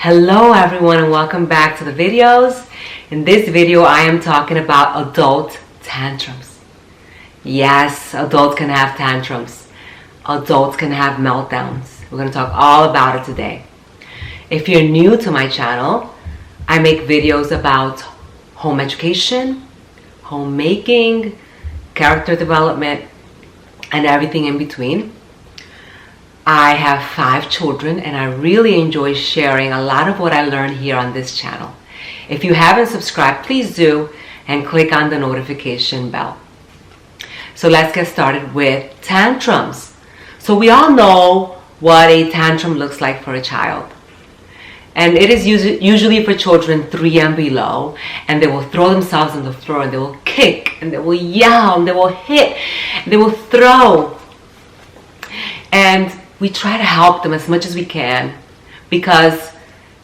Hello everyone and welcome back to the videos. In this video I am talking about adult tantrums. Yes, adults can have tantrums. Adults can have meltdowns. We're going to talk all about it today. If you're new to my channel, I make videos about home education, homemaking, character development, and everything in between. I have 5 children and I really enjoy sharing a lot of what I learn here on this channel. If you haven't subscribed, please do and click on the notification bell. So let's get started with tantrums. So we all know what a tantrum looks like for a child. And it is usually for children 3 and below, and they will throw themselves on the floor and they will kick and they will yell and they will hit and they will throw. And we try to help them as much as we can because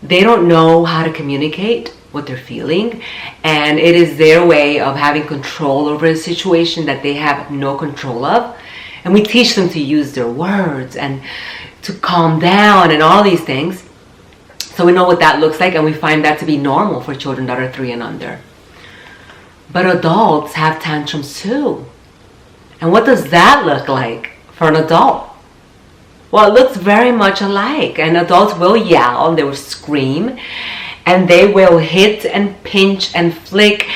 they don't know how to communicate what they're feeling, and it is their way of having control over a situation that they have no control of. And we teach them to use their words and to calm down and all these things. So we know what that looks like, and we find that to be normal for children that are 3 and under. But adults have tantrums too. And what does that look like for an adult? Well, it looks very much alike. And adults will yell and they will scream and they will hit and pinch and flick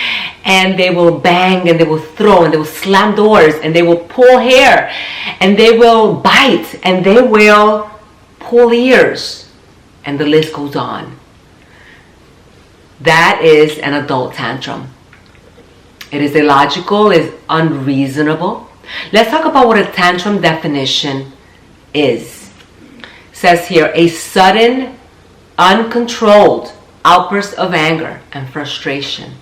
and they will bang and they will throw and they will slam doors and they will pull hair and they will bite and they will pull ears, and the list goes on. That is an adult tantrum. It is illogical, it is unreasonable. Let's talk about what a tantrum definition is. It says here, a sudden, uncontrolled outburst of anger and frustration.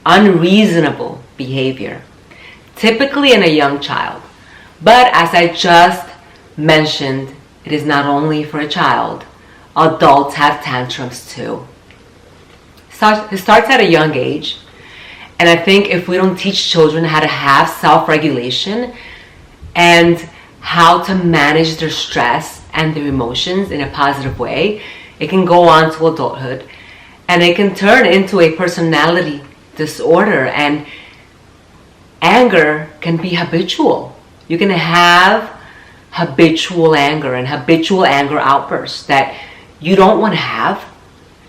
Unreasonable behavior, typically in a young child. But as I just mentioned, it is not only for a child. Adults have tantrums too. It starts at a young age. And I think if we don't teach children how to have self-regulation and how to manage their stress and their emotions in a positive way, it can go on to adulthood and it can turn into a personality disorder, and anger can be habitual. You can have habitual anger and habitual anger outbursts that you don't want to have.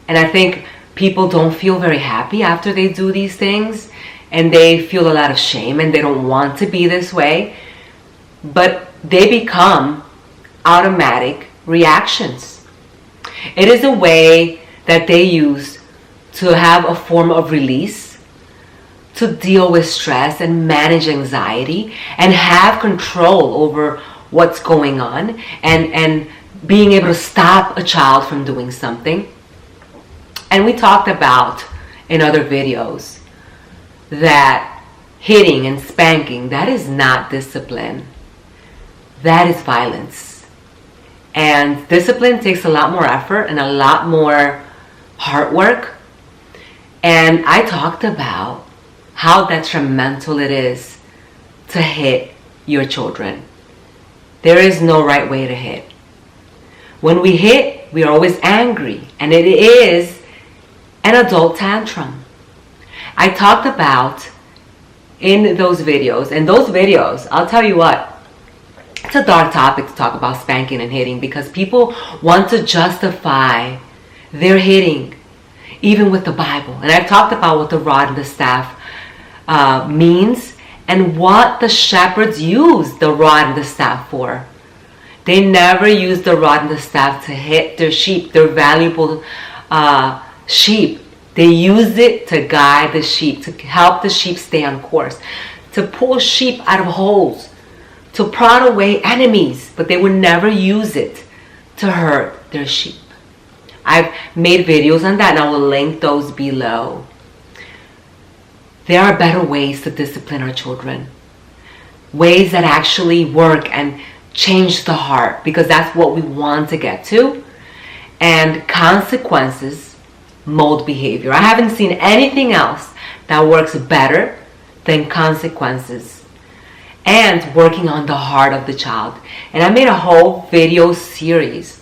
And I think people don't feel very happy after they do these things, and they feel a lot of shame and they don't want to be this way. But they become automatic reactions. It is a way that they use to have a form of release, to deal with stress and manage anxiety and have control over what's going on, and being able to stop a child from doing something. And we talked about in other videos that hitting and spanking, that is not discipline. That is violence. And discipline takes a lot more effort and a lot more hard work. And I talked about how detrimental it is to hit your children. There is no right way to hit. When we hit, we are always angry, and it is an adult tantrum. I talked about in those videos, I'll tell you what, it's a dark topic to talk about spanking and hitting because people want to justify their hitting, even with the Bible. And I've talked about what the rod and the staff means and what the shepherds use the rod and the staff for. They never use the rod and the staff to hit their sheep, their valuable sheep. They use it to guide the sheep, to help the sheep stay on course, to pull sheep out of holes, to prod away enemies, but they would never use it to hurt their sheep. I've made videos on that and I will link those below. There are better ways to discipline our children. Ways that actually work and change the heart, because that's what we want to get to. And consequences mold behavior. I haven't seen anything else that works better than consequences and working on the heart of the child. And I made a whole video series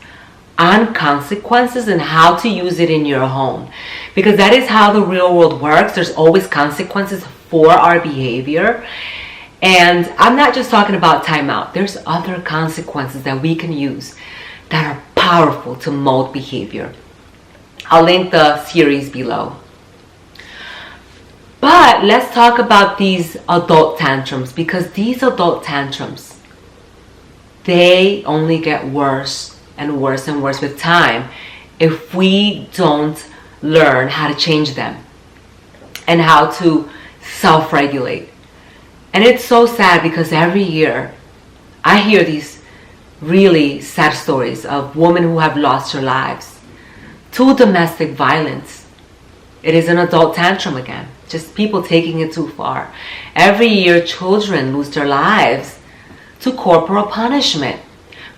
on consequences and how to use it in your home, because that is how the real world works. There's always consequences for our behavior. And I'm not just talking about timeout. There's other consequences that we can use that are powerful to mold behavior. I'll link the series below. But let's talk about these adult tantrums, because these adult tantrums, they only get worse and worse and worse with time if we don't learn how to change them and how to self-regulate. And it's so sad because every year I hear these really sad stories of women who have lost their lives to domestic violence. It is an adult tantrum again, just people taking it too far. Every year children lose their lives to corporal punishment.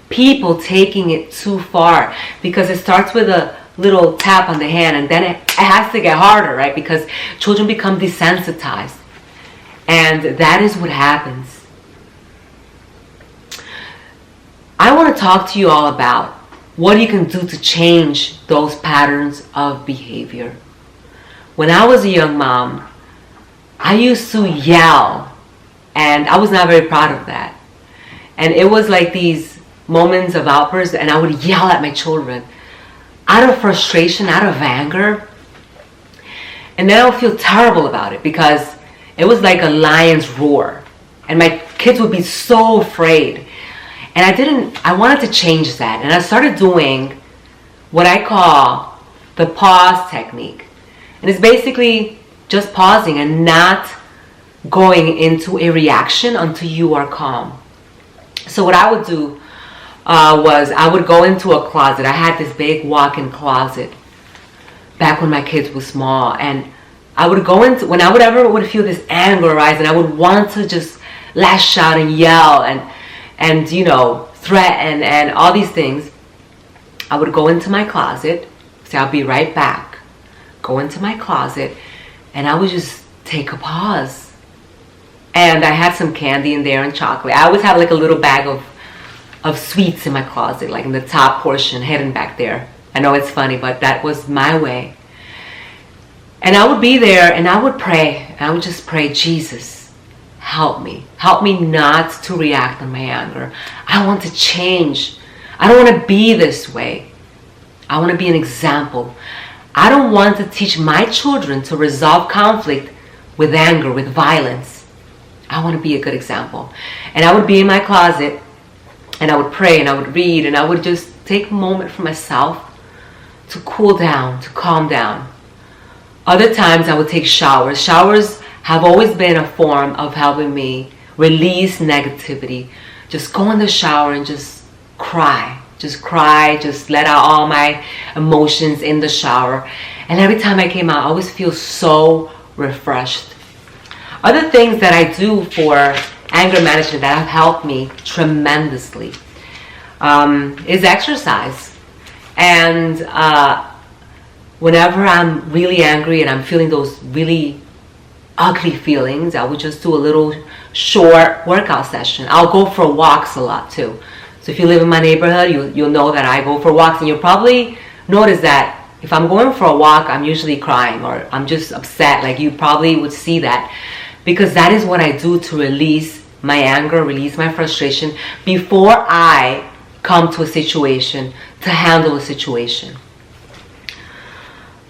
People taking it too far, because it starts with a little tap on the hand and then it has to get harder, right? Because children become desensitized. And that is what happens. I want to talk to you all about what you can do to change those patterns of behavior. When I was a young mom, I used to yell, and I was not very proud of that. And it was like these moments of outbursts, and I would yell at my children out of frustration, out of anger. And then I would feel terrible about it because it was like a lion's roar. And my kids would be so afraid. And I wanted to change that. And I started doing what I call the pause technique. And it's basically just pausing and not going into a reaction until you are calm. So what I would do was I would go into a closet. I had this big walk-in closet back when my kids were small. And I would go into, when I would ever would feel this anger arise and I would want to just lash out and yell and you know, threaten and all these things, I would go into my closet, say I'll be right back, go into my closet, and I would just take a pause. And I had some candy in there and chocolate. I always have like a little bag of sweets in my closet, like in the top portion, hidden back there. I know it's funny, but that was my way. And I would be there and I would pray. I would just pray, Jesus, help me. Help me not to react on my anger. I want to change. I don't want to be this way. I want to be an example. I don't want to teach my children to resolve conflict with anger, with violence. I want to be a good example. And I would be in my closet and I would pray and I would read and I would just take a moment for myself to cool down, to calm down. Other times I would take showers. Showers have always been a form of helping me release negativity. Just go in the shower and just cry. Just cry, just let out all my emotions in the shower. And every time I came out, I always feel so refreshed. Other things that I do for anger management that have helped me tremendously is exercise. And whenever I'm really angry and I'm feeling those really ugly feelings, I would just do a little short workout session. I'll go for walks a lot too. So if you live in my neighborhood, you'll know that I go for walks, and you'll probably notice that if I'm going for a walk, I'm usually crying or I'm just upset. Like you probably would see that, because that is what I do to release my anger, release my frustration before I come to a situation to handle a situation.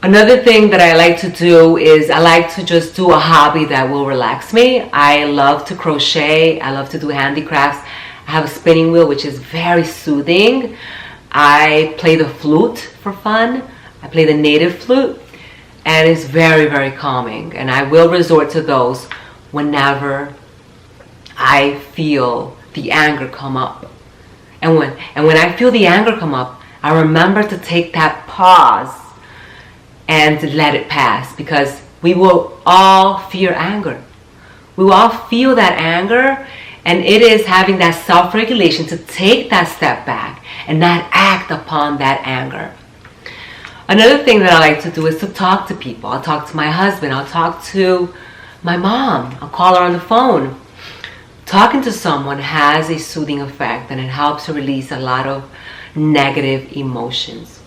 Another thing that I like to do is I like to just do a hobby that will relax me. I love to crochet. I love to do handicrafts. I have a spinning wheel, which is very soothing. I play the flute for fun. I play the native flute, and it's very, very calming. And I will resort to those whenever I feel the anger come up. And when I feel the anger come up, I remember to take that pause and to let it pass, because we will all fear anger. We will all feel that anger, and it is having that self-regulation to take that step back and not act upon that anger. Another thing that I like to do is to talk to people. I'll talk to my husband. I'll talk to my mom. I'll call her on the phone. Talking to someone has a soothing effect, and it helps to release a lot of negative emotions.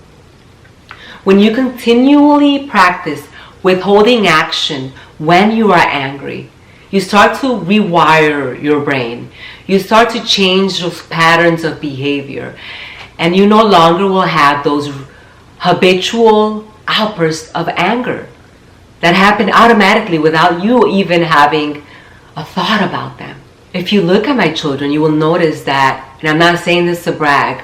When you continually practice withholding action when you are angry, you start to rewire your brain. You start to change those patterns of behavior, and you no longer will have those habitual outbursts of anger that happen automatically without you even having a thought about them. If you look at my children, you will notice that, and I'm not saying this to brag,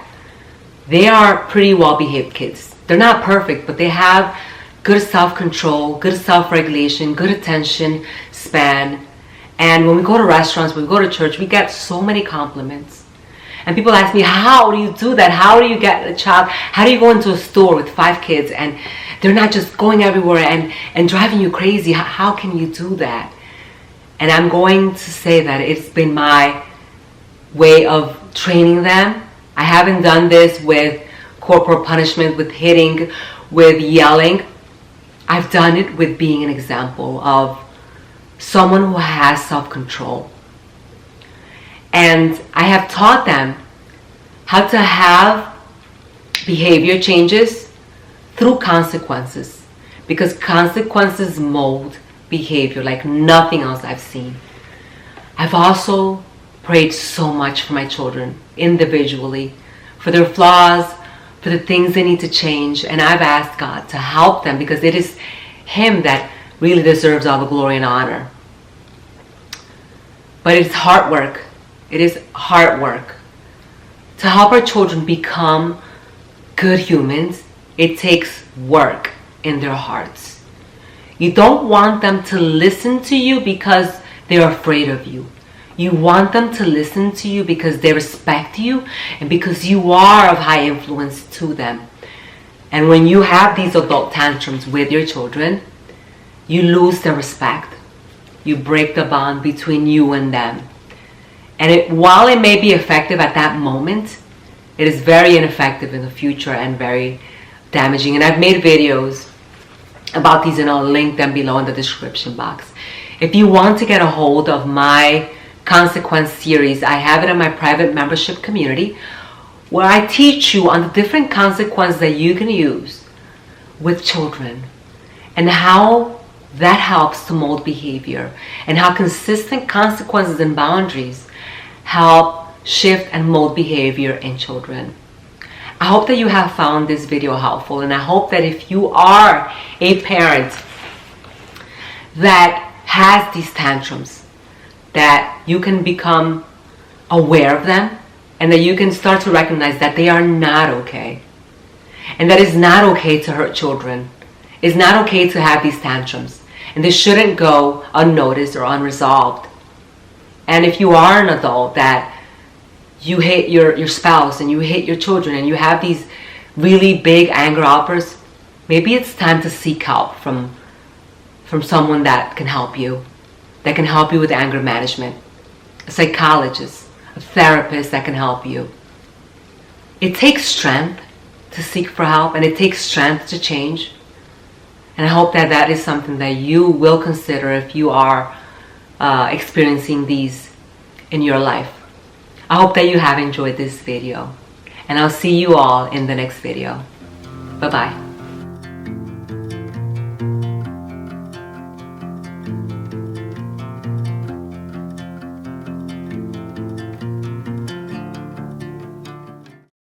they are pretty well-behaved kids. They're not perfect, but they have good self-control, good self-regulation, good attention span. And when we go to restaurants, when we go to church, we get so many compliments. And people ask me, how do you do that? How do you get a child? How do you go into a store with 5 kids and they're not just going everywhere and driving you crazy? How can you do that? And I'm going to say that it's been my way of training them. I haven't done this with corporal punishment, with hitting, with yelling. I've done it with being an example of someone who has self-control. And I have taught them how to have behavior changes through consequences, because consequences mold behavior like nothing else I've seen. I've also prayed so much for my children individually, for their flaws, for the things they need to change, and I've asked God to help them, because it is Him that really deserves all the glory and honor. But it's hard work. It is hard work. To help our children become good humans, it takes work in their hearts. You don't want them to listen to you because they're afraid of you. You want them to listen to you because they respect you and because you are of high influence to them. And when you have these adult tantrums with your children, you lose their respect. You break the bond between you and them. And while it may be effective at that moment, it is very ineffective in the future and very damaging. And I've made videos about these, and I'll link them below in the description box. If you want to get a hold of my consequence series, I have it in my private membership community, where I teach you on the different consequences that you can use with children and how that helps to mold behavior, and how consistent consequences and boundaries help shift and mold behavior in children. I hope that you have found this video helpful, and I hope that if you are a parent that has these tantrums, that you can become aware of them, and that you can start to recognize that they are not okay, and that it's not okay to hurt children. It's not okay to have these tantrums, and they shouldn't go unnoticed or unresolved. And if you are an adult that you hate your spouse and you hate your children and you have these really big anger outbursts, maybe it's time to seek help from someone that can help you with anger management, a psychologist, a therapist that can help you. It takes strength to seek for help, and it takes strength to change. And I hope that that is something that you will consider if you are experiencing these in your life. I hope that you have enjoyed this video, and I'll see you all in the next video. Bye-bye.